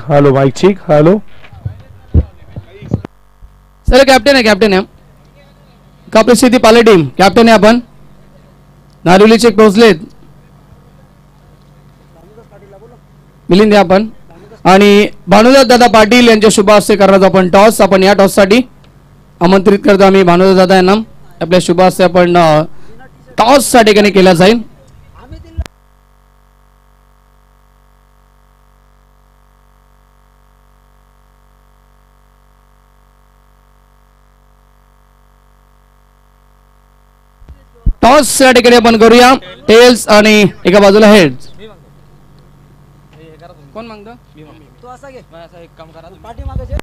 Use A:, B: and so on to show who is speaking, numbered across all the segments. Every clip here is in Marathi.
A: Hello mike check. Hello
B: sir captain आहे कापडी स्थिती पाले टीम कॅप्टन आहे आपण. नारिवली चेक पोहोचलेत मिलिंद द्या आपण. आणि भानुदास दादा पाटील यांच्या शुभ हस्ते करणार आपण टॉस. आपण या टॉस साठी आमंत्रित करतो आम्ही भानुदास दादा यांना. आपल्या शुभ हस्ते आपण टॉस साठी ठिकाणी केला जाईल. टॉस या ठिकाणी आपण करूया. टेल्स आणि एका बाजूला हेड्स. कोण मागतो
C: तू असा घे एक काम करा पाठी मागे.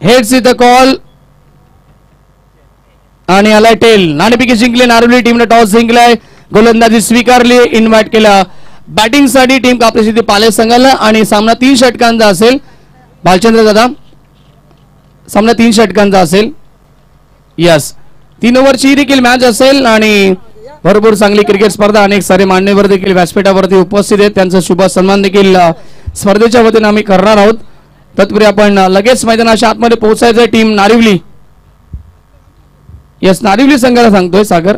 B: हेड्स इथं कॉल आणि आलाय टेल. नाणेफेकी जिंकले नारिवली टीमने टॉस जिंकलाय. गोलंदाजी स्वीकारली. इन्व्हाइट केला बॅटिंग साठी टीम कापडी स्थिती पाले संघाला. आणि सामना 3 षटकांचा असेल. भालचंद्र दादा सामना 3 षटकांचा असेल. यस 3 ओव्हरची देखील मॅच असेल. आणि भरपूर चांगली क्रिकेट स्पर्धा. अनेक सारे मान्यवर देखील व्यासपीठावरती उपस्थित आहेत. त्यांचा शुभ सन्मान देखील स्पर्धेच्या वतीने आम्ही करणार आहोत. तत्पूर्वी आपण लगेच मैदानाच्या आतमध्ये पोहोचायचं. टीम नारिवली यस नारिवली संघाला सांगतोय सागर.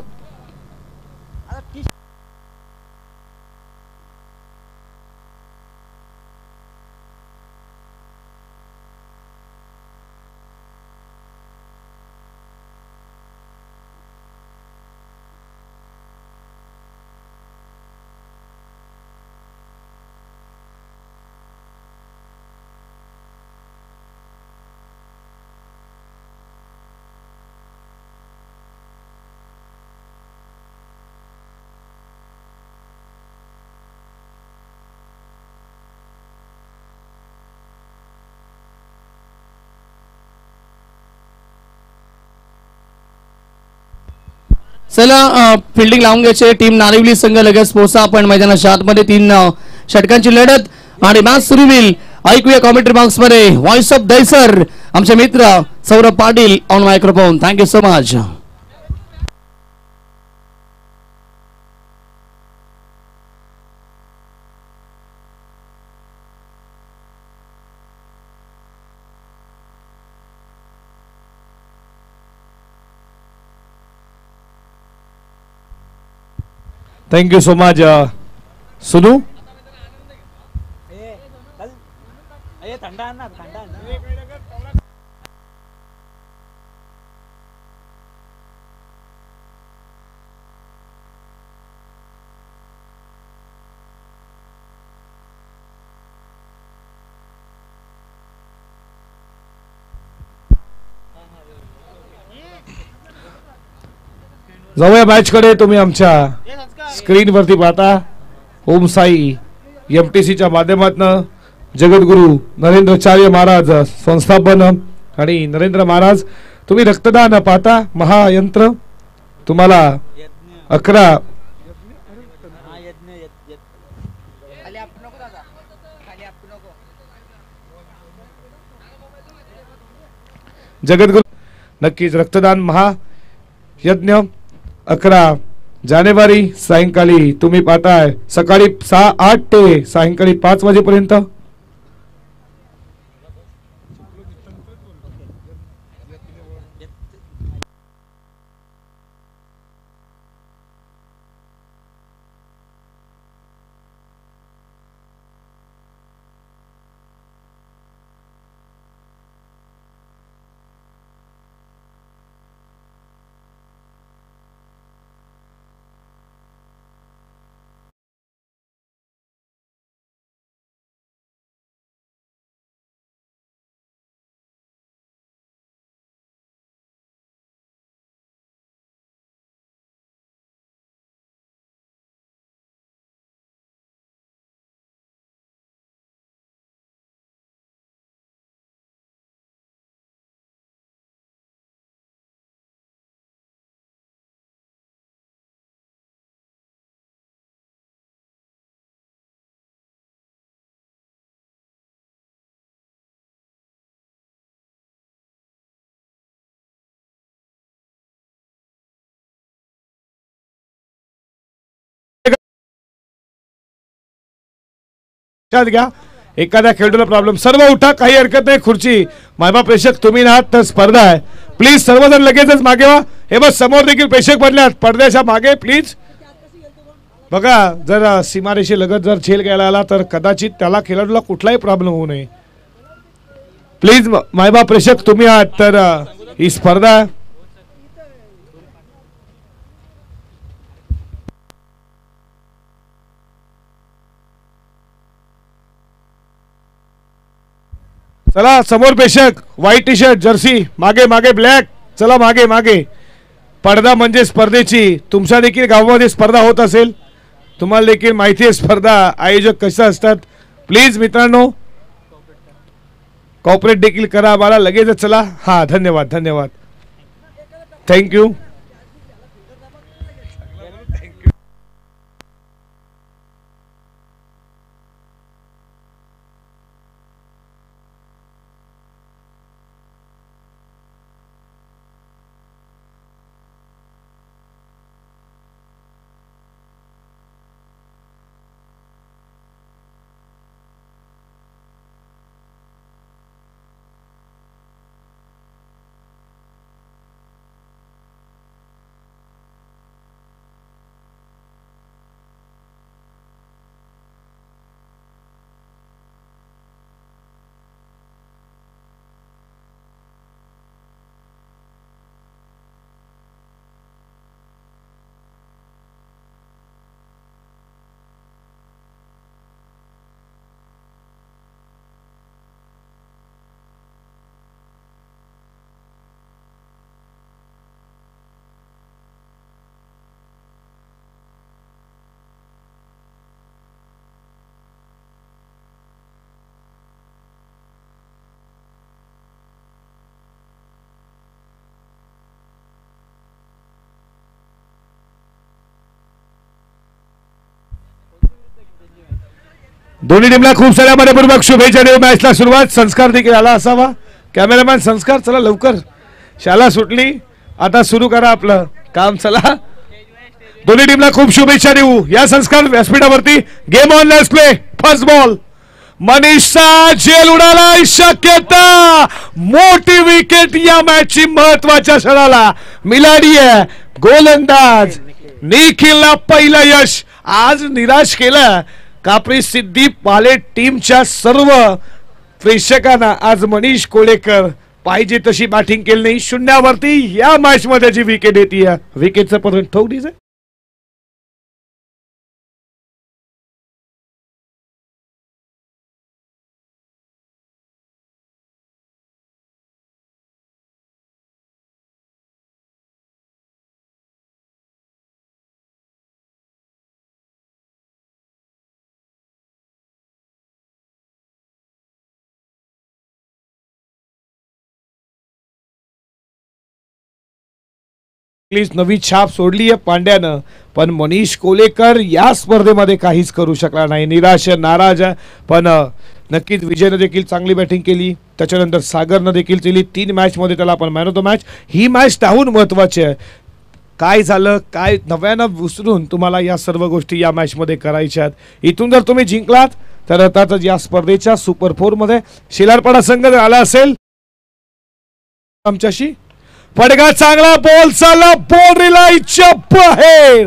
B: चला फिल्डिंग लावून घ्यायचे. टीम नारिवली संघ लगेच पोहोचा. आपण मैदानाच्या आतमध्ये 3 षटकांची लढत आणि मॅच सुरू होईल. ऐकूया कॉमेंट्री बॉक्स मध्ये व्हॉइस ऑफ दैसर आमचे मित्र Saurabh Patil on microphone. Thank you so much.
A: Thank you so much सुनू.
C: थंडा आण ना थंडा आण.
A: जाऊया मॅच कडे. तुम्ही आमच्या स्क्रीन वरती पाहता ओम साई एमटीसीच्या माध्यमातून जगद्गुरु नरेंद्राचार्य महाराज संस्थापन आणि नरेंद्र महाराज तुम्ही रक्तदान पाहता महायंत्र. तुम्हाला 11 जगद्गुरु नक्कीच रक्तदान महायज्ञ 11 जानेवारी सायंकाळी तुम्ही पाहताय सकाळी 8 ते सायंकाळी 5 वाजेपर्यंत. लक्षात घ्या, एखाद्या खेळाडूला प्रॉब्लेम, सर्व उठा, काही हरकत नाही. खुर्ची मायबा प्रेक्षक तुम्ही नाहात तर स्पर्धा आहे, प्लीज सर्वजण लगेचच मागे व्हा. हे बस समोर देखील प्रेक्षक बदल्यात, पडद्याच्या मागे प्लीज. बघा, जर सीमारेषे लगत जर झेल घ्यायला आला तर कदाचित त्याला खेळाडूला कुठलाही प्रॉब्लेम होऊ नये. प्लीज मायबा प्रेक्षक तुम्ही आहात तर ही स्पर्धा आहे. चला समोर प्रेक्षक, व्हाईट टी शर्ट जर्सी, मागे मागे ब्लॅक, चला मागे मागे. पडदा म्हणजे स्पर्धेची, तुमच्या देखील गावामध्ये स्पर्धा होत असेल, तुम्हाला देखील माहिती आहे स्पर्धा आयोजक कसे असतात. प्लीज मित्रांनो कॉपरेट देखील करा आम्हाला लगेच. चला, हा धन्यवाद धन्यवाद, थँक्यू. दोन्ही टीमला खूप साऱ्या मनपूर्वक शुभेच्छा देऊ. मॅचला सुरुवात. संस्कार देखील आला असावा. कॅमेरामॅन संस्कार, चला लवकर, शाळा सुटली, आता सुरू करा आपलं काम. चला, दोन्ही टीमला खूप शुभेच्छा देऊ. या संस्कार व्यासपीठावरती game on, let's play. First ball, Manisha झेल उडाला, शक्यता मोठी विकेट या मॅचची महत्वाच्या क्षणाला मिळाली आहे. गोलंदाज निखिलला पहिलं यश. आज निराश केलं कापरी सिद्धी पाले टीमच्या सर्व प्रेक्षकांना. आज मनीष कोळेकर पाहिजे तशी बॅटिंग केली नाही. शून्यावरती या मॅच मध्ये जी विकेट येते, विकेटचं पर्यंत ठोक दिसे. प्लीज नवी छाप सोडली आहे पांड्यानं, पण मनीष कोलेकर या स्पर्धेमध्ये काहीच करू शकला नाही. निराश नाराज आहे, पण नक्कीच विजयनं देखील चांगली बॅटिंग केली. त्याच्यानंतर सागरनं देखील केली. 3 मॅचमध्ये त्याला आपण man of the match. He match त्याहून महत्वाची आहे. काय झालं, काय नव्यानं विसरून तुम्हाला या सर्व गोष्टी या मॅचमध्ये करायच्या आहेत. इथून जर तुम्ही जिंकलात तर अर्थातच या स्पर्धेच्या सुपर 4 मध्ये शिलारपाडा संघ जर आला असेल आमच्याशी. फटका चांगला, बॉल चालला, बाउंड्री लाईनच्या बाहेर,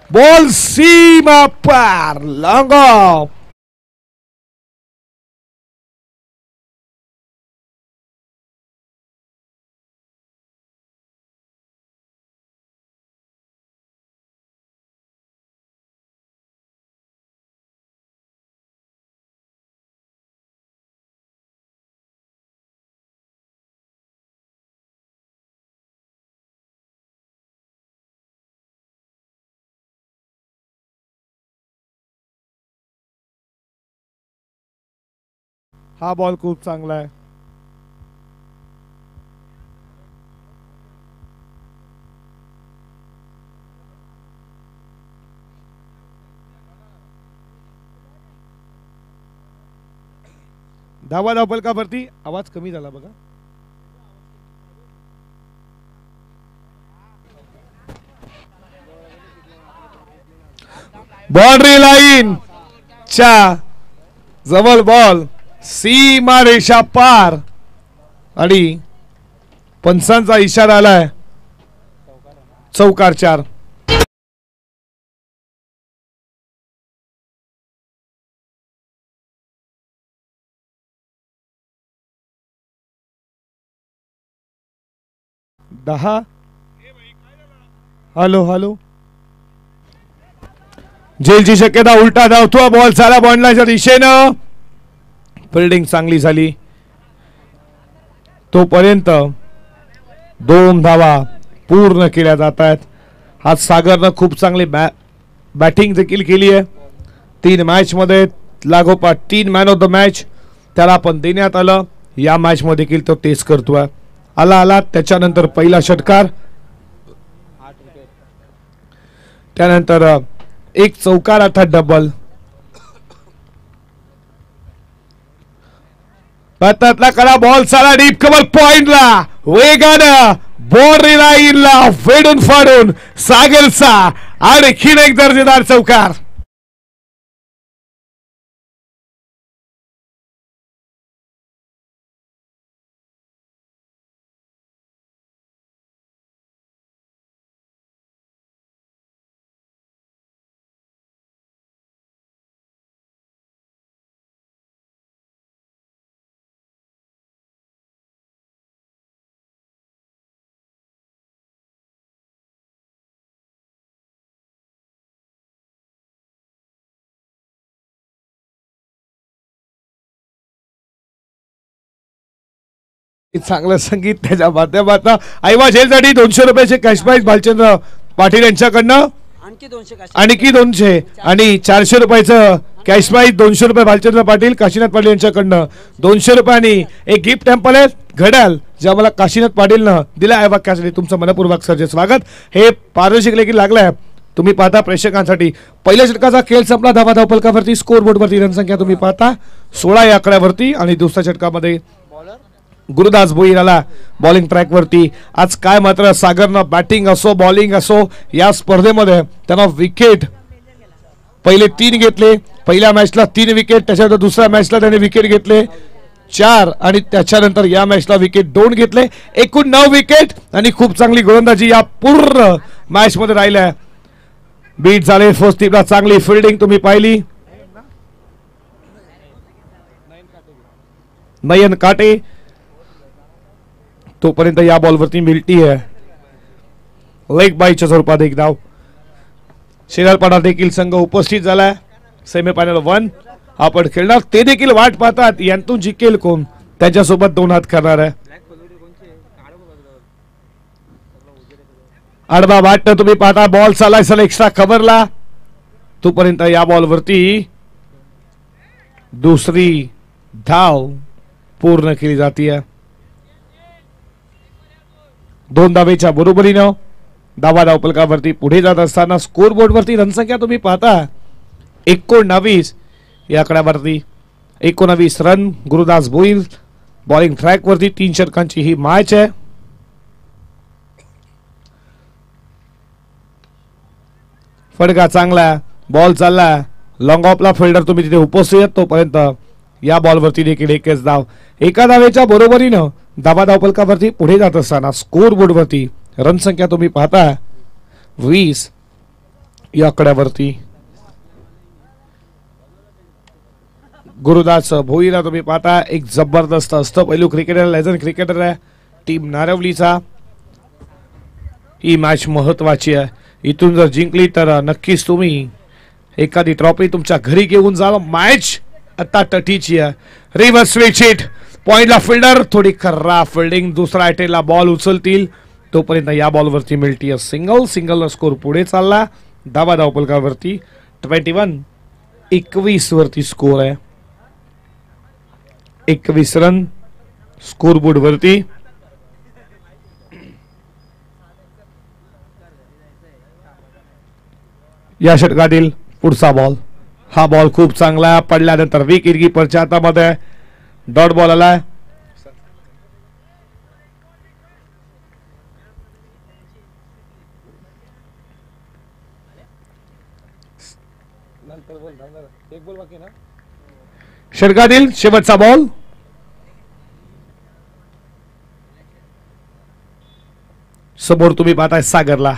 A: बॉल सीमा पार, लॉंग ऑफ. हा बॉल खूप चांगला आहे. धावा धावपल का भरती, आवाज कमी झाला बघा. बाउंड्री लाईन च्या जवळ बॉल सीमा रेषा पार आणि पंचांचा इशारा आलाय चौकार 4. दहा. हॅलो हॅलो झेलची शक्यता उलटा धावतो बॉल झाला बॉन्डलाच्या दिशेनं फिल्डिंग चांगली झाली तोपर्यंत 2 धावा पूर्ण केल्या जात आहेत. आज सागरनं खूप चांगली बॅटिंग देखील केली आहे. 3 मॅच मध्ये लागोपाठ 3 मॅन ऑफ द मॅच त्याला पण देण्यात आलं. या मॅच मध्ये देखील तो टेस्ट करतोय. आला त्याच्यानंतर पहिला षटकार त्यानंतर एक चौकार अर्थात डबल. भारतातला करा बॉल चाला डीप कमल पॉइंटला वेगानं बॉर्डरी लाईनला वेडून फाडून सागरचा आणखीन एक दर्जेदार चौकार. चांगलं संगीत त्याच्या माध्यमातून आईवा झेलसाठी 200 रुपयाचे कॅश प्राइज भालचंद्र पाटील यांच्याकडनं आणखी 200 आणि 400 रुपयाचं कॅश प्राइज 200 रुपये भालचंद्र पाटील काशीनाथ पाटील यांच्याकडनं 200 रुपयांनी एक गिफ्ट टेम्पल आहे घड्याल जे आम्हाला काशीनाथ पाटीलनं दिलं आहे वाक्यासाठी तुमचं मनपूर्वक सरचे स्वागत. हे पारदर्शक देखील लागलंय तुम्ही पाहता प्रेक्षकांसाठी. पहिल्या षटकाचा खेळ संपला. धावा धावपलकावरती स्कोर बोर्डवरती रणसंख्या तुम्ही पाहता 16 या आकड्यावरती आणि दुसऱ्या षटकामध्ये गुरुदास भोईर आला बॉलिंग ट्रॅक वरती. आज काय मात्र सागरनं बॅटिंग असो बॉलिंग असो या स्पर्धेमध्ये त्यानं विकेट पहिले 3 घेतले. पहिल्या मॅचला 3 विकेट त्याच्यानंतर दुसऱ्या मॅचला त्याने विकेट घेतले 4 आणि त्याच्यानंतर या मॅचला विकेट 2 घेतले. एकूण 9 विकेट आणि खूप चांगली गोलंदाजी या पूर्ण मॅच मध्ये राहिल्या. बीट झाले फर्स्ट टीमला चांगली फिल्डिंग तुम्ही पाहिली. नयन काटे तोपर्यंत या बॉलवरती मिळती आहे लेग बायच्या स्वरूपात एक धाव. शेलारपाडा देखील संघ उपस्थित झालाय. सेमीफायनल 1 आपण खेळणार ते देखील वाट पाहतात यांतून जिंकेल कोण त्याच्यासोबत 2 हात करणार आहे. आडवा वाट तुम्ही पाहता बॉल चालायचा एक्स्ट्रा कव्हरला तोपर्यंत या बॉलवरती दुसरी धाव पूर्ण केली जाते. 2 धावेच्या बरोबरीनं धावा धावपलकावरती पुढे जात असताना स्कोर बोर्ड वरती रणसंख्या तुम्ही पाहता 19 या आकड्यावरती 19 run. Gurudas Bhoir bowling track वरती 3 षटकांची ही मॅच आहे. फडका चांगला बॉल चालला लॉंग ऑफला फिल्डर तुम्ही तिथे उपस्थित आहेत तोपर्यंत या बॉलवरती देखील एकच धाव. एका धावेच्या बरोबरीनं धावा धावपलकावरती पुढे जात असताना स्कोर बोर्डवरती रणसंख्या तुम्ही पाहता 20 या आकड्यावरती. गुरुदास भोईरा तुम्ही पाहता एक जबरदस्त अष्टपैलू क्रिकेटर लेजंड क्रिकेटर आहे टीम नारवलीचा. ही मॅच महत्वाची आहे. इथून जर जिंकली तर नक्कीच तुम्ही एखादी ट्रॉफी तुमच्या घरी घेऊन जाल. मॅच आता टटीची आहे. रिव्हर्स स्विच हिट पॉइंटला फिल्डर थोडी खराब फिल्डिंग दुसरा अटेला बॉल उचलतील तोपर्यंत या बॉलवरती मिळती सिंगल स्कोर पुढे चालला. धावा धावपलकावरती 21 वरती स्कोर आहे. 21 रन स्कोर बोर्ड वरती. या षटकातील पुढचा बॉल हा बॉल खूप चांगला पडल्यानंतर विकेट कीपरच्या हातामध्ये डॉट बॉल आलाय. षटकातील शेवटचा बॉल. समोर तुम्ही पाहताय सागरला.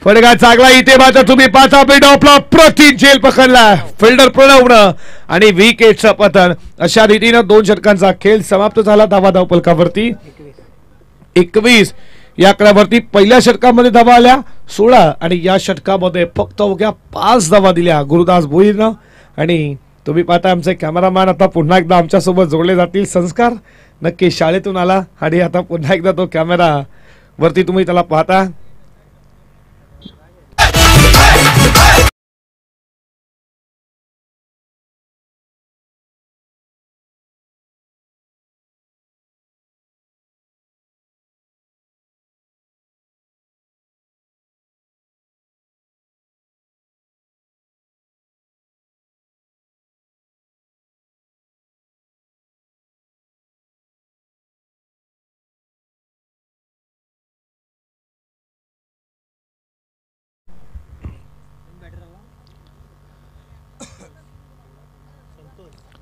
A: फडका चांगला इथे मात्र तुम्ही पाहता मिड ऑफला प्रति झेल पकडला फिल्डर प्रणवनं आणि विकेटचं पतन. अशा रीतीनं 2 षटकांचा खेळ समाप्त झाला. धावा धावपलकावरती 21 या आकड्यावरती. पहिल्या षटकामध्ये धावा आल्या 16 आणि या षटकामध्ये फक्त अवघ्या 5 धावा दिल्या गुरुदास भोईरनं. आणि तुम्ही पाहता आमचे कॅमेरामॅन आता पुन्हा एकदा आमच्यासोबत जोडले जातील. संस्कार नक्की शाळेतून आला आणि आता पुन्हा एकदा तो कॅमेरा वरती तुम्ही त्याला पाहता.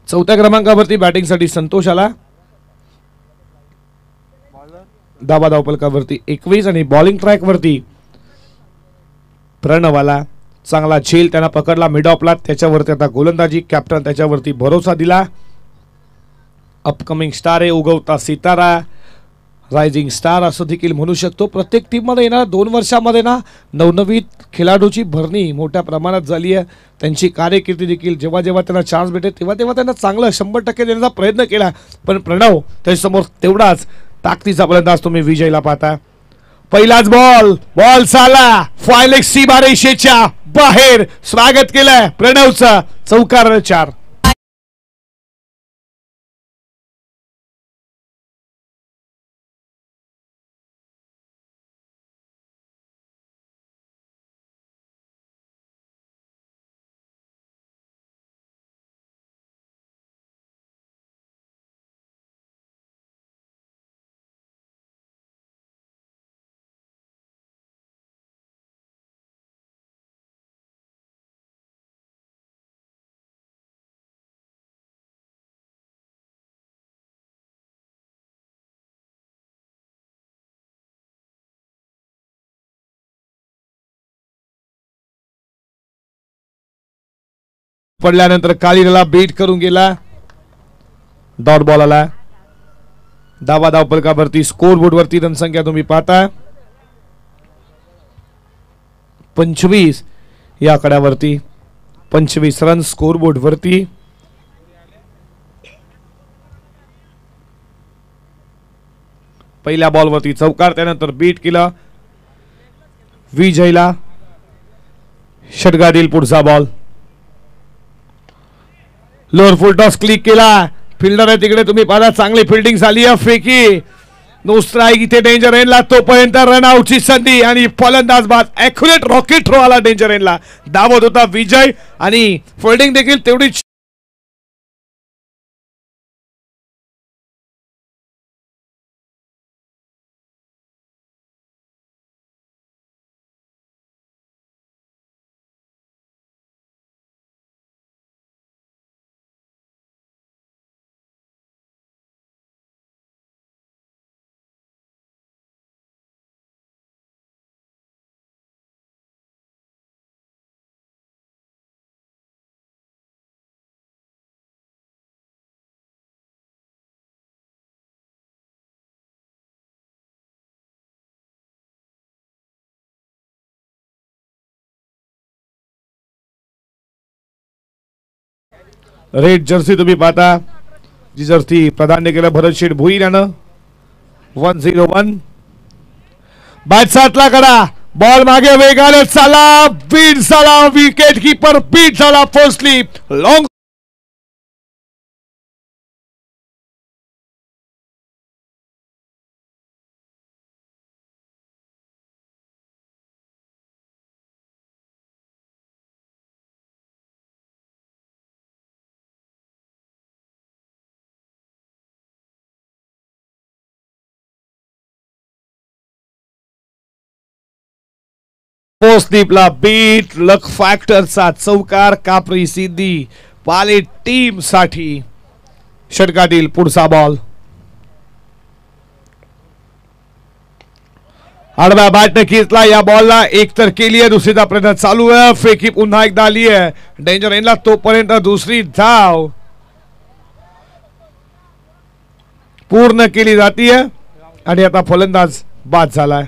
A: चौथ्या क्रमांकावरती बॅटिंगसाठी संतोष आला. धावा धावपलकावरती 21 आणि बॉलिंग ट्रॅक वरती प्रणव आला. चांगला झेल त्यानं पकडला मिड ऑफला. त्याच्यावरती आता गोलंदाजी. कॅप्टन त्याच्यावरती भरोसा दिला. अपकमिंग स्टार आहे, उगवता सितारा, रायझिंग स्टार असं देखील म्हणू शकतो. प्रत्येक टीम मध्ये ना 2 वर्षामध्ये ना नवनवीन खेळाडूची भरणी मोठ्या प्रमाणात झाली आहे. त्यांची कार्यकिर्दी देखील जेव्हा जेव्हा त्यांना चान्स भेटे तेव्हा तेव्हा त्यांना चांगलं 100% देण्याचा प्रयत्न केला. पण प्रणव त्याच्यासमोर तेवढाच ताकदीचा फलंदाज तुम्ही विजयला पाहता. पहिलाच बॉल साला फायलेक सीमारेषेच्या बाहेर. स्वागत केलंय प्रणवचं. चौकार 4. पडल्यानंतर कालीला बीट करून गेला. डॉट बॉल आला. धावा धावपलकावरती स्कोर बोर्ड वरती रनसंख्या तुम्ही पाहता 25 या आकड्यावरती. 25 रन स्कोर बोर्ड वरती. पहिल्या बॉलवरती चौकार. त्यानंतर बीट केला विजयला. षटकातील पुढचा बॉल. लोअर फुल टॉस क्लिक केला. फिल्डर आहे तिकडे तुम्ही पाहता. चांगली फिल्डिंग झाली आहे. फेकी नो स्ट्राईक. इथे डेंजर एंडला तोपर्यंत रन आउटची संधी आणि फलंदाज बाद. ॲक्युरेट रॉकेट थ्रो आला डेंजर एंडला. धावत होता विजय आणि फिल्डिंग देखील तेवढीच. रेड जर्सी तुम्ही पाहता. जी जर्सी प्राधान्य केलं भरत शेठ भोईर यानं. 1-0-1. बॅट सातला कडा. बॉल मागे वेगाने चाला. बीट झाला. विकेट कीपर बीट झाला. Firstly long. स्लीपला बीट. लक फॅक्टरचा चौकार. कापरी सिद्धी पाले टीम साठी षटकातील पुढचा बॉल. आडव्या बॅटने खेचला या बॉलला, एक तर केली आहे, दुसरीचा प्रयत्न चालू आहे. फेकी पुन्हा एकदा आली आहे डेंजर एंडला, तोपर्यंत दुसरी धाव पूर्ण केली जातीये आणि आता फलंदाज बाद झालाय.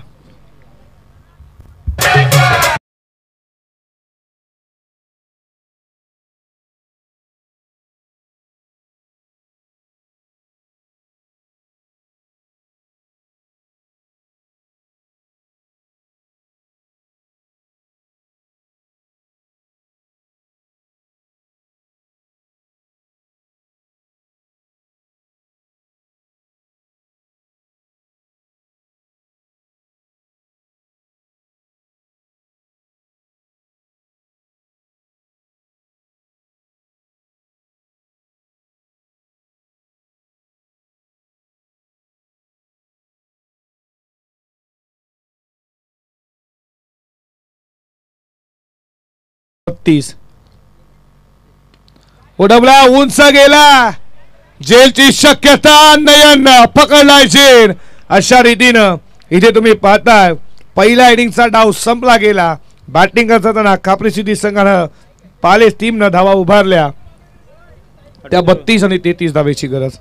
A: उडवला, उंच गेला, जेलची शक्यता, नयन पकडलाय जेल. अशा रीतीनं इथे तुम्ही पाहताय पहिल्या इनिंगचा डाव संपला गेला. बॅटिंग करताना कापरी सिटी संघानं पाले टीमनं धावा उभारल्या. त्या 32 आणि 33 धावेची गरज.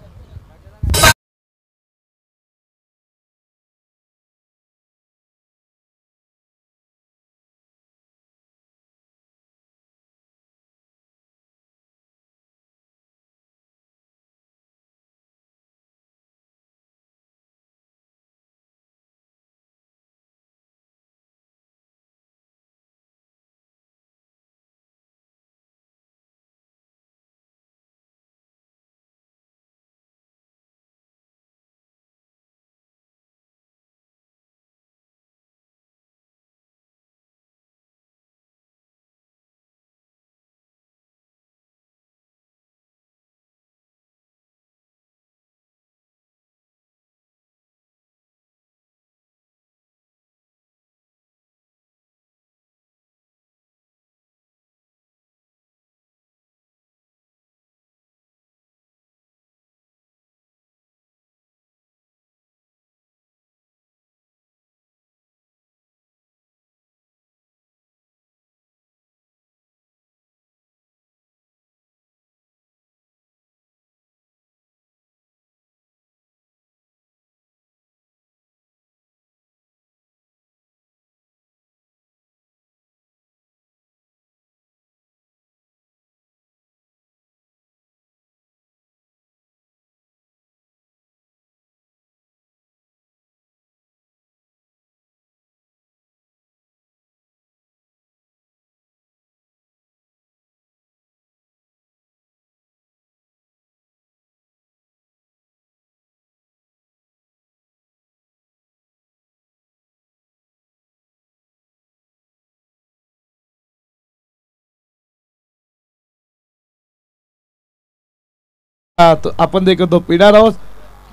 A: आपण देखतो पिढा आहोत.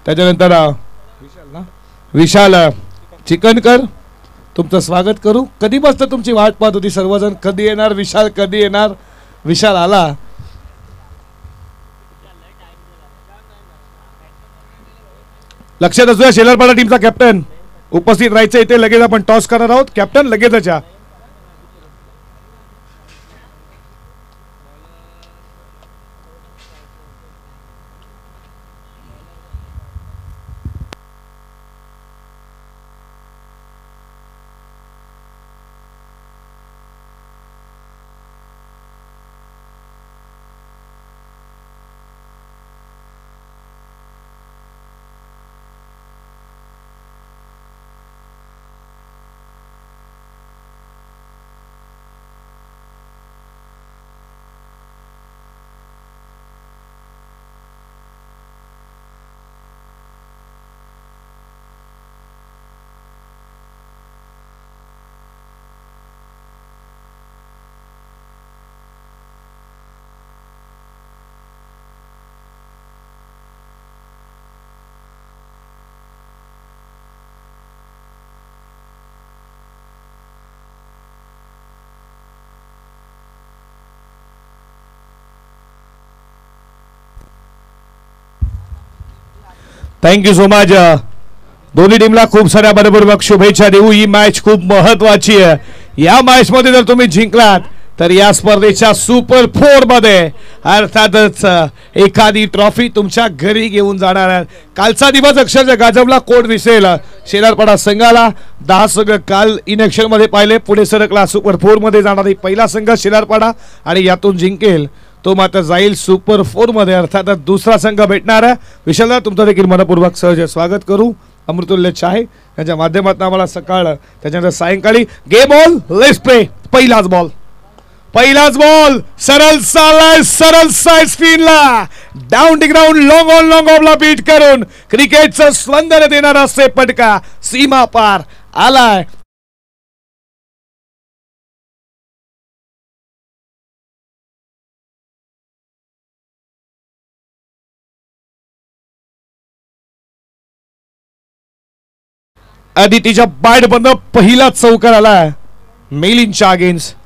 A: त्याच्यानंतर विशाल चिकनकर, तुमचं स्वागत करू. कधी बसतं तुमची वाट पाहत होती सर्वजण, कधी येणार विशाल, कधी येणार. विशाल आला. लक्षात असू शेलारपाडा टीमचा कॅप्टन उपस्थित राहायचं इथे. लगेच आपण टॉस करणार आहोत. कॅप्टन लगेचच या. Thank you so much. दोन्ही टीमला खूप साऱ्या बरोबर शुभेच्छा देऊ. ही मॅच खूप महत्वाची आहे. या मॅच मध्ये जर तुम्ही जिंकलात तर या स्पर्धेच्या सुपर 4 मध्ये अर्थातच एखादी ट्रॉफी तुमच्या घरी घेऊन जाणार आहे. कालचा दिवस अक्षरशः गाजवला. कोट दिसेल शेलारपाडा संघाला 10 संघ काल इनेक्शन मध्ये पाहिले. पुढे सरकला सुपर 4 मध्ये जाणारी पहिला संघ शेलारपाडा आणि यातून जिंकेल तो मात्र जाईल सुपर 4 मध्ये. अर्थातच दुसरा संघ भेटणार आहे. विशालदा तुमचं देखील मनपूर्वक सहज स्वागत करू. अमृतुल्य चाहे यांच्या माध्यमातून आम्हाला सकाळ त्याच्यानंतर सायंकाळी गेम ऑल लेट्स प्ले. पहिलाच बॉल सरळ चाललाय सरळ साइड स्क्रीनला डाऊन टी ग्राउंड लॉंग ऑफला बीट करून क्रिकेटचं सौंदर्य देणारा से पटका सीमा पार आलाय. आदितीच्या बॅट बंद पहिला चौकार आलाय मेलिनच्या अगेन्स्ट.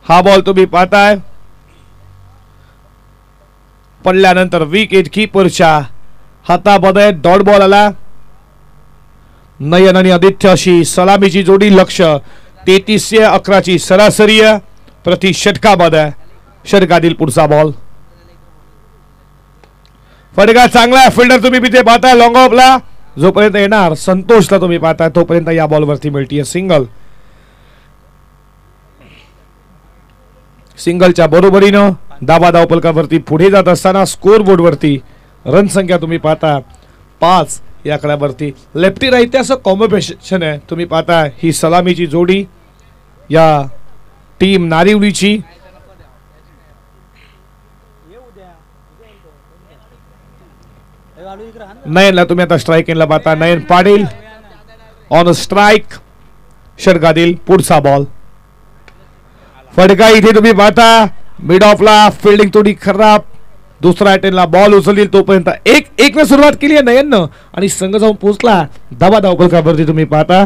A: हा बॉल तुम्ही पाहताय पडल्यानंतर विकेट कीपरच्या हातामध्ये डॉट बॉल आला. नयन आणि आदित्य अशी सलामीची जोडी. लक्ष 33-11 सरासरी प्रति षटकामध्ये. षटकातील पुढचा बॉल फटका चांगला. फिल्डर तुम्ही तिथे पाहताय लॉंग ऑफला जोपर्यंत येणार संतोषला तुम्ही पाहताय तोपर्यंत या बॉलवरती मिळतीये सिंगल. सिंगलच्या बरोबरीनं धावा धावपलकावरती पुढे जात असताना स्कोर बोर्ड वरती रन संख्या तुम्ही पाहता 5 या आकड्यावरती. लेफ्टी राईट असं कॉम्बिनेशन आहे. तुम्ही पाहता ही सलामीची जोडी या टीम नारिवलीची. नयनला तुम्ही आता स्ट्राईक एनला पाहता. नयन पाटील ऑन स्ट्राईक. षटकातील पुढचा बॉल फटका इथे तुम्ही पाहता मिड ऑफला. फिल्डिंग थोडी खराब. दुसरा अटेनला बॉल उचलतील तोपर्यंत एक सुरुवात केली आहे नयननं आणि संघ जाऊन पोहोचला धावा धावपलकावरती तुम्ही पाहता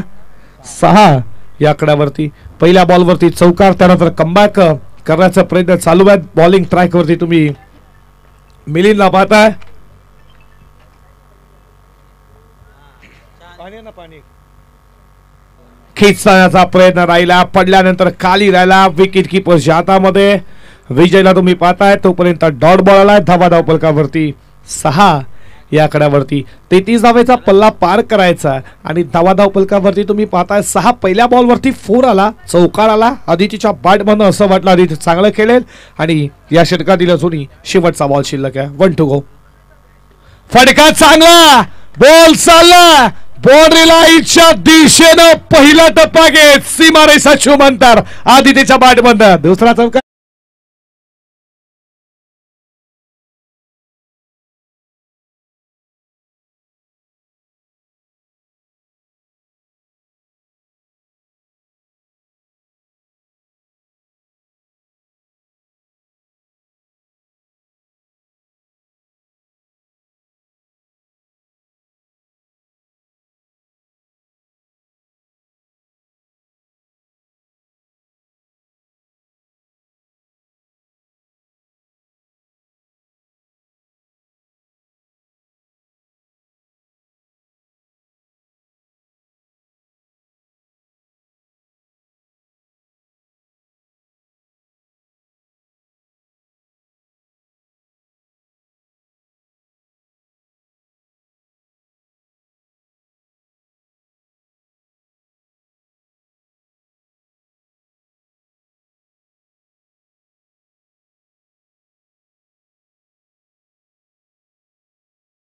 A: 6 या आकड्यावरती. पहिल्या बॉलवरती चौकार. त्यानंतर कमबॅक करण्याचा प्रयत्न चालू आहे. बॉलिंग ट्रॅक वरती तुम्ही मिलिंदला पाहताय. खिचण्याचा प्रयत्न राहिला. पडल्यानंतर खाली राहिला. विकेट कीपरच्या हातामध्ये. विजयला तुम्ही पाहताय तोपर्यंत डॉट बॉल आलाय धावा धावपलकावरती 6 या आकड्यावरती. 33 धावेचा पल्ला पार करायचा आणि धावा धावपलकावरती तुम्ही पाहताय 6. पहिल्या बॉलवरती 4 आला. चौकार आला. आदितीच्या बॅट मधून असं वाटलं आदिती चांगलं खेळेल आणि या षटकातील अजूनही शेवटचा बॉल शिल्लक आहे. 1 to go. फटका चांगला. बॉल चालला बाउंड्री लाईनच्या दिशेनं. पहिला टप्पा घेत सीमारेषा शुभंतर आदितीच्या बॅट बंद. दुसरा चौकार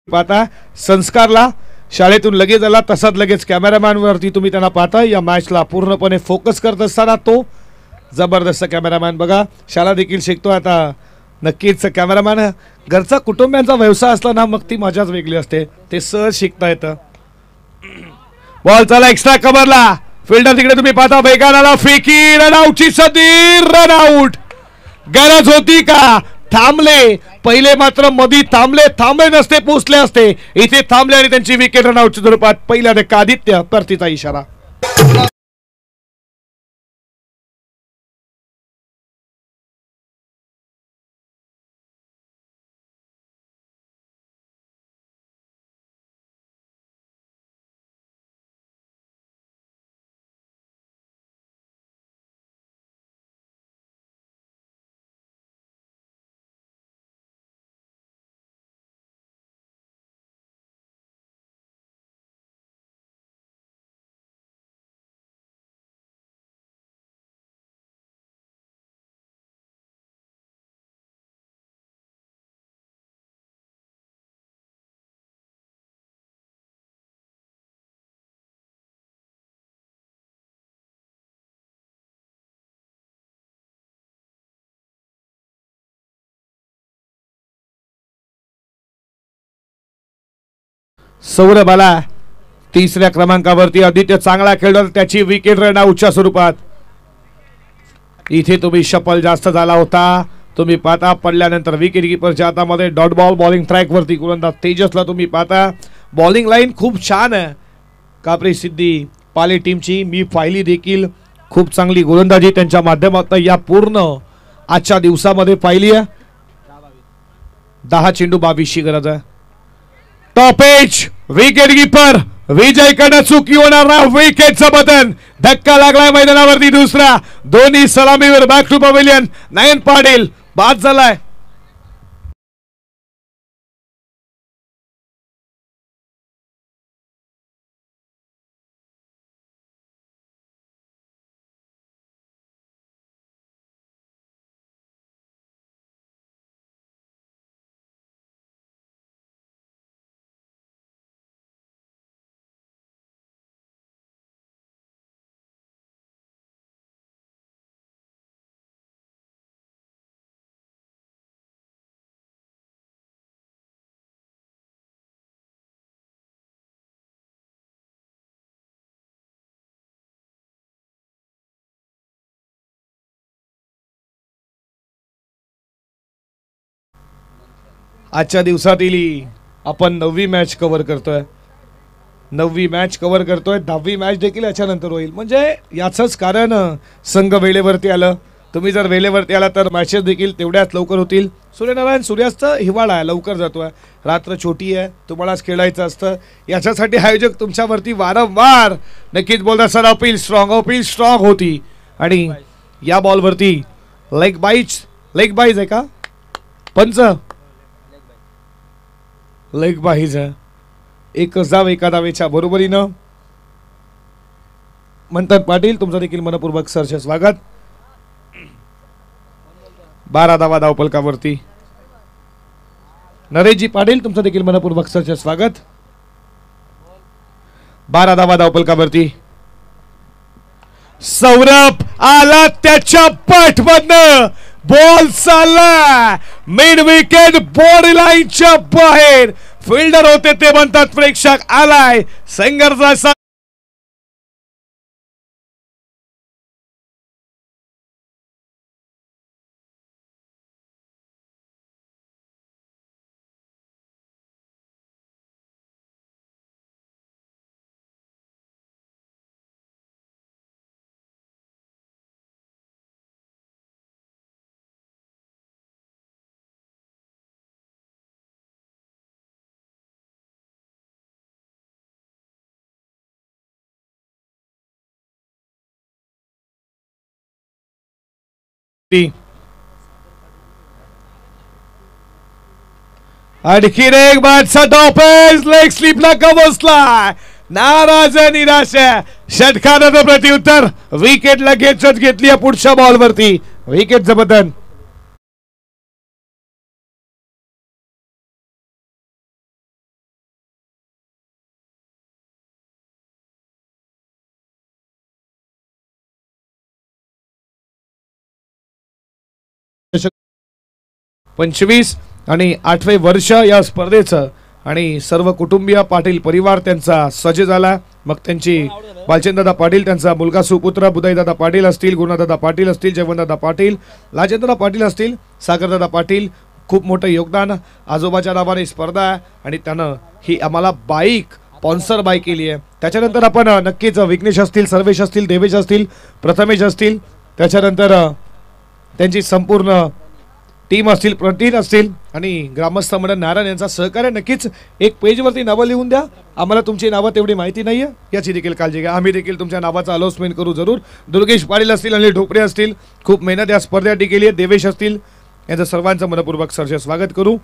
A: पाहता संस्कारला शाळेतून लगेच आला तसाच लगेच कॅमेरामॅन वरती तुम्ही त्यांना पाहता. या मॅचला पूर्णपणे फोकस करत असताना तो जबरदस्त कॅमेरामॅन बघा. शाळा देखील शिकतो आता. नक्कीच कॅमेरामॅन घरचा कुटुंबियांचा व्यवसाय असला ना मग ती मजाच वेगळी असते. ते सहज शिकता येतं. बॉल चला एक्स्ट्रा कव्हरला. फिल्डर तिकडे तुम्ही पाहता वेगान आला. फेकी रन आउटची संधी. Run out. गरज होती का. थांबले पहिले मात्र मधी थांबले नसते पोचले असते. इथे थांबले आणि त्यांची विकेट रन आउटच्या स्वरूपात. पहिल्या धक्का आदित्य परतीचा इशारा. सौरभ आला तिसऱ्या क्रमांकावरती. आदित्य चांगला खेळला, त्याची विकेट रनआउटच्या स्वरूपात. इथे तुम्ही शफल जास्त झाला होता. तुम्ही पाहता पडल्यानंतर विकेट किपरच्या हातामध्ये डॉट बॉल. बॉलिंग ट्रॅक वरती गोलंदाज तेजसला तुम्ही पाहता. बॉलिंग लाईन खूप छान आहे कापरे सिद्धी पाले टीमची. मी पाहिली देखील. खूप चांगली गोलंदाजी त्यांच्या माध्यमातून या पूर्ण आजच्या दिवसामध्ये पाहिली आहे. 10 चेंडू 22ची गरज आहे. टॉप एज विकेट कीपर विजय कडे चुकी होणार ना. विकेटचं बटन. धक्का लागलाय मैदानावरती दुसरा. दोन्ही सलामीवर बॅक टू पवेलियन. नयन पाटील बाद झालाय. आजच्या दिवसातील आपण 9वी मॅच कव्हर करतोय. 9वी मॅच कव्हर करतोय. 10वी मॅच देखील याच्यानंतर होईल. म्हणजे याचंच कारण संघ वेळेवरती आलं. तुम्ही जर वेळेवरती आला तर मॅचेस देखील तेवढ्याच लवकर होतील. सूर्यनारायण सूर्यास्त हिवाळा आहे, लवकर जातोय. रात्र छोटी आहे, तुम्हालाच खेळायचं असतं. याच्यासाठी आयोजक तुमच्यावरती वारंवार नक्कीच बोलतात सर अपील स्ट्रॉंग होती. आणि या बॉलवरती लेग बाईज आहे का पंच? लेग बाईज आहे. एक जाव एका धावेच्या बरोबरीनं. मंथन पाटील तुमचं देखील मनपूर्वक सरचे स्वागत. 12 धावा धावपलकावरती. नरेशजी पाटील तुमचं देखील मनपूर्वक सरचे स्वागत. 12 धावा धावपलकावरती. सौरभ आला त्याच्या पाठमधनं. बॉल चालला मिड विकेट बॉडी लाईनच्या बाहेर. फिल्डर होते ते म्हणतात प्रेक्षक आलाय संघर्ष. आणखीन एक बादशाह टॉपेज लेग स्लिपला कवसला. नाराज निराश षटकाराचं प्रत्युत्तर. विकेट लगेचच घेतली पुढच्या बॉलवरती. विकेटचं बटन. पंचवीस आणि 8वे वर्ष या स्पर्धेचं. आणि सर्व कुटुंबीय पाटील परिवार त्यांचा सज्ज झाला. मग त्यांची बालचंद्रदादा पाटील, त्यांचा मुलगा सुपुत्र बुधाईदादा पाटील असतील, गुरुनाथदादा पाटील असतील, जयवंतदादा पाटील, लाजेंद्रदादा पाटील असतील, सागरदादा पाटील. खूप मोठं योगदान. आजोबाच्या नावाने स्पर्धा आहे आणि त्यानं ही आम्हाला बाईक स्पॉन्सर बाईक केली आहे. त्याच्यानंतर आपण नक्कीच विघ्नेश असतील, सर्वेश असतील, देवेश असतील, प्रथमेश असतील, त्याच्यानंतर त्यांची संपूर्ण टीम असतील, प्रतिनिधी असतील आणि ग्रामस्थ मंडळ नारायण यांचा सहकार्य. नक्कीच एक पेजवरती नावं लिहून द्या. आम्हाला तुमची नावं तेवढी माहिती नाही आहे याची देखील काळजी घ्या. आम्ही देखील तुमच्या नावाचा अनाउन्समेंट करू जरूर. दुर्गेश पाटील असतील, अनिल ढोपरे असतील, खूप मेहनत या स्पर्धेसाठी केली आहे. देवेश असतील, यांचं सर्वांचं मनपूर्वक सरचे स्वागत करू.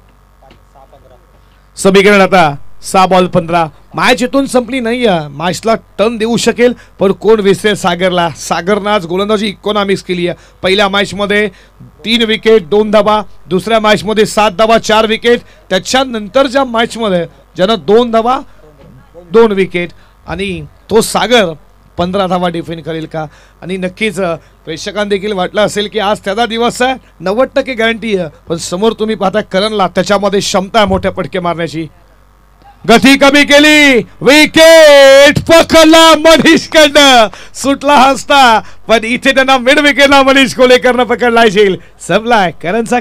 A: समीकरण आता 6 बॉल 15. मॅच इथून संपली नाही आहे. मॅचला टर्न देऊ शकेल पण कोण विसरेल सागरला. सागरनं आज गोलंदाजी इकॉनॉमिक्स केली आहे. पहिल्या मॅचमध्ये 3 विकेट 2 धावा, दुसऱ्या मॅचमध्ये 7 धावा 4 विकेट, त्याच्यानंतरच्या मॅचमध्ये ज्यानं 2 धावा 2 विकेट. आणि तो सागर 15 धावा डिफेंड करेल का. आणि नक्कीच प्रेक्षकांना देखील वाटलं असेल की आज त्याचा दिवस आहे. 90% गॅरंटी आहे. पण समोर तुम्ही पाहता करणला त्याच्यामध्ये क्षमता आहे मोठ्या पटके मारण्याची. गती कमी केली, विकेट पकडला मनीष कडनं, सुटला हसता, पण इथे त्यांना मिड विकेटला मनीष कोलेकरनं पकडला येईल. संपलाय करंचा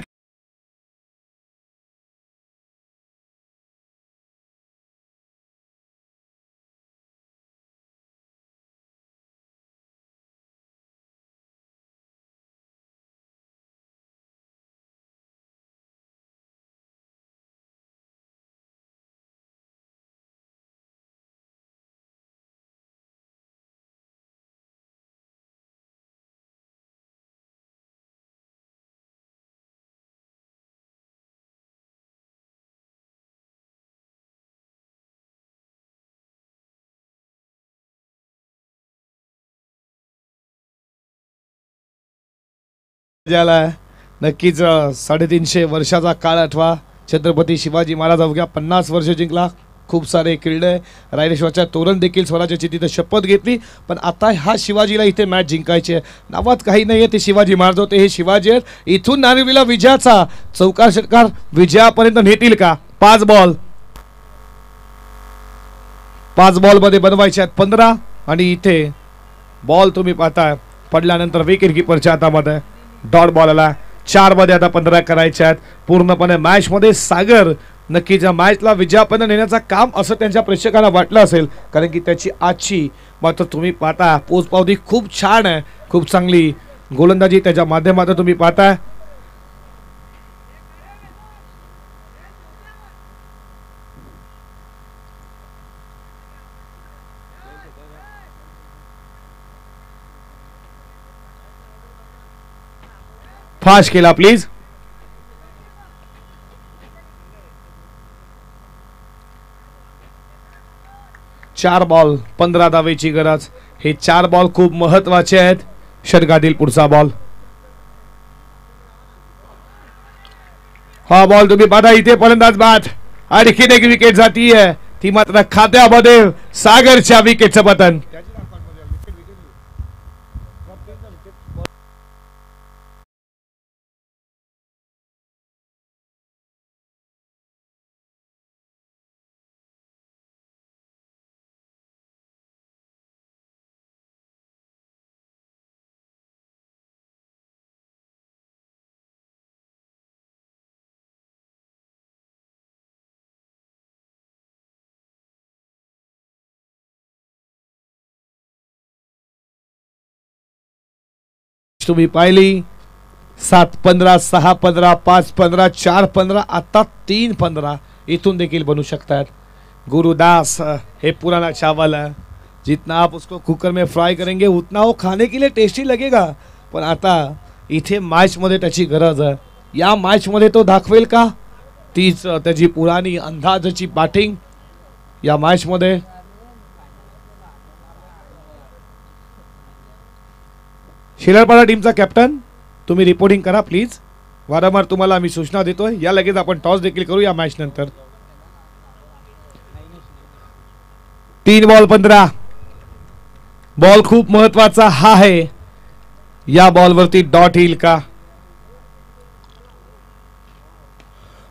A: ज्याला नक्कीच 350 वर्षाचा काळ आठवा. छत्रपती शिवाजी महाराज अवघ्या 50 वर्ष जिंकला, खूप सारे क्रीडे रायरेश्वरच्या तोरण देखील स्वराज्याची तिथे शपथ घेतली. पण आता हा शिवाजीला इथे मॅच जिंकायची आहे. नावात काही नाहीये, ते शिवाजी महाराज होते, हे शिवाजी आहेत. इथून नाणेफेकीला विजयाचा चौकार षटकार विजयापर्यंत नेतील का? 5 बॉल मध्ये बनवायचे आहेत 15 आणि इथे बॉल तुम्ही पाहताय पडल्यानंतर विकेट कीपरच्या हातामध्ये डॉट बॉल आला. 4 मध्ये आता 15 करायचे आहेत. पूर्णपणे मॅच मध्ये सागर नक्कीच या मॅचला विजयापर्यंत नेण्याचं काम असं त्यांच्या प्रेक्षकांना वाटलं असेल, कारण की त्याची आजची मात्र तुम्ही पाहता पोचपावती खूप छान आहे, खूप चांगली गोलंदाजी त्याच्या माध्यमातून तुम्ही पाहताय. फास्ट केला प्लीज. चार बॉल 15 धावेची गरज. हे 4 बॉल खूप महत्वाचे आहेत. षटकातील पुढचा बॉल, हा बॉल तुम्ही पाहता इथे फलंदाज बाद. आणखीन एक विकेट जातीये, ती मात्र खात्यामध्ये सागरच्या विकेटचं पतन. तुम्ही पाहिली 7-15, 6-15, 5-15, 4-15, आता 3-15 इथून देखील बनू शकतात. गुरुदास हे पुराना चावल है, जितना आप उसको कुकर में फ्राई करेंगे उतना वो खाने के लिए टेस्टी लगेगा. पण आता इथे मॅच मध्ये त्याची गरज आहे. या मॅच मध्ये तो दाखवेल का तीच त्याची पुराणी अंदाजाची बॅटिंग या मॅच मध्ये? शिरपाडा टीमचा कॅप्टन तुम्ही रिपोर्टिंग करा प्लीज. वारंवार तुम्हाला आम्ही सूचना देतोय. या लगेच आपण टॉस देखील करू या मॅच नंतर. 3 बॉल 15. बॉल खूप महत्वाचा हा आहे. या बॉल वरती डॉट येईल का?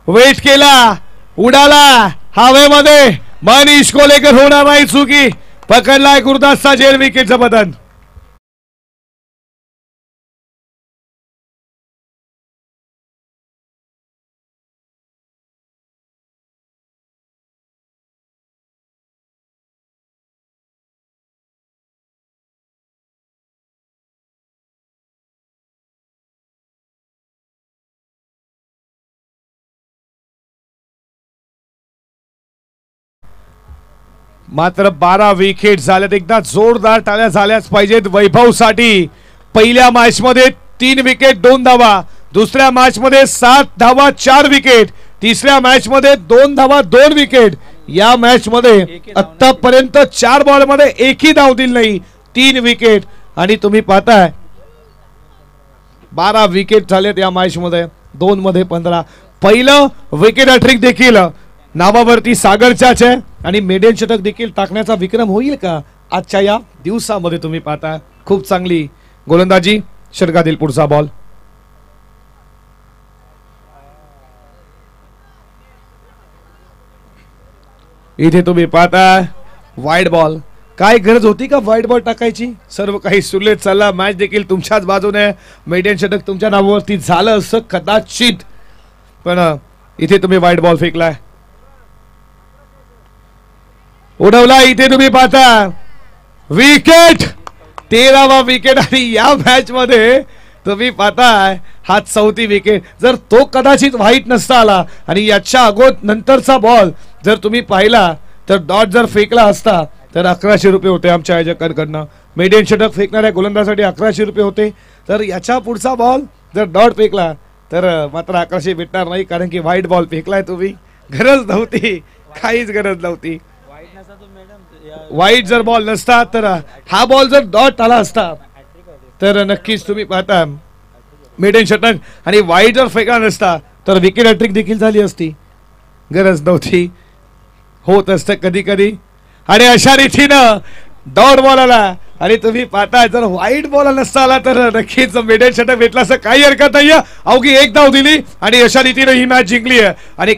A: वेट केला, उडाला हवेमध्ये. मनीष कोलेकर होणार नाही चुकी. पकडलाय गुरुदासचा जेल विकेटचं बटन. मात्र 12 विकेट झाल्यात. एकदा जोरदार टाळ्या झाल्याच पाहिजेत वैभवसाठी. पहिल्या मॅच मध्ये 3 विकेट 2 धावा, दुसऱ्या मॅच मध्ये 7 धावा 4 विकेट, तिसऱ्या मॅच मध्ये 2 धावा 2 विकेट. या मॅच मध्ये आतापर्यंत 4 बॉल मध्ये एकही धाव दिली नाही, 3 विकेट. आणि तुम्ही पाहताय 12 विकेट झालेत या मॅच मध्ये, 2 मध्ये 15. पहिलं विकेट हॅट्रिक देखील नावावरती सागरच्याच आहे आणि मेडन शतक देखील टाकण्याचा विक्रम होईल का आजच्या या दिवसामध्ये? तुम्ही पाहता खूप चांगली गोलंदाजी. षटकातील पुढचा बॉल, इथे तुम्ही पाहता वाईड बॉल. काय गरज होती का वाईट बॉल टाकायची? सर्व काही सुरळीत चालला. मॅच देखील तुमच्याच बाजूने. मेडियन षटक तुमच्या नावावरती झालं असं कदाचित, पण इथे तुम्ही वाईट बॉल फेकलाय, उडवला. इथे तुम्ही पाहता विकेट, 13वा विकेट. आणि या मॅच मध्ये तुम्ही पाहताय हा 4थी विकेट. जर तो कदाचित व्हाईट नसता आला आणि याच्या नंतरचा बॉल जर तुम्ही पाहिला तर डॉट जर फेकला असता तर 1100 रुपये होते आमच्या आयोजकांकडनं. मेडियन षटक फेकणाऱ्या गोलंदाजासाठी 1100 रुपये होते. तर याच्या पुढचा बॉल जर डॉट फेकला तर मात्र 1100 भेटणार नाही, कारण की व्हाईट बॉल फेकलाय तुम्ही. गरज नव्हती, काहीच गरज नव्हती.
C: वाईट नसता तो मॅडम
A: वाईट जर बॉल नसता तर हा बॉल जर डॉट आला असता तर नक्कीच तुम्ही पाहता मेडियन षटक, आणि वाईट जर फेकला नसता तर विकेट हॅट्रिक देखील झाली असती. गरज नव्हती, होत असतं कधी कधी. आणि अशा रीतीनं डॉट बॉल आला आणि तुम्ही पाहताय जर व्हाईट बॉल नसता आला तर नक्कीच मेडियन षटक भेटला असं काही हरकत नाहीये. अवघी एक धाव दिली आणि अशा रीतीनं ही मॅच जिंकली आहे. आणि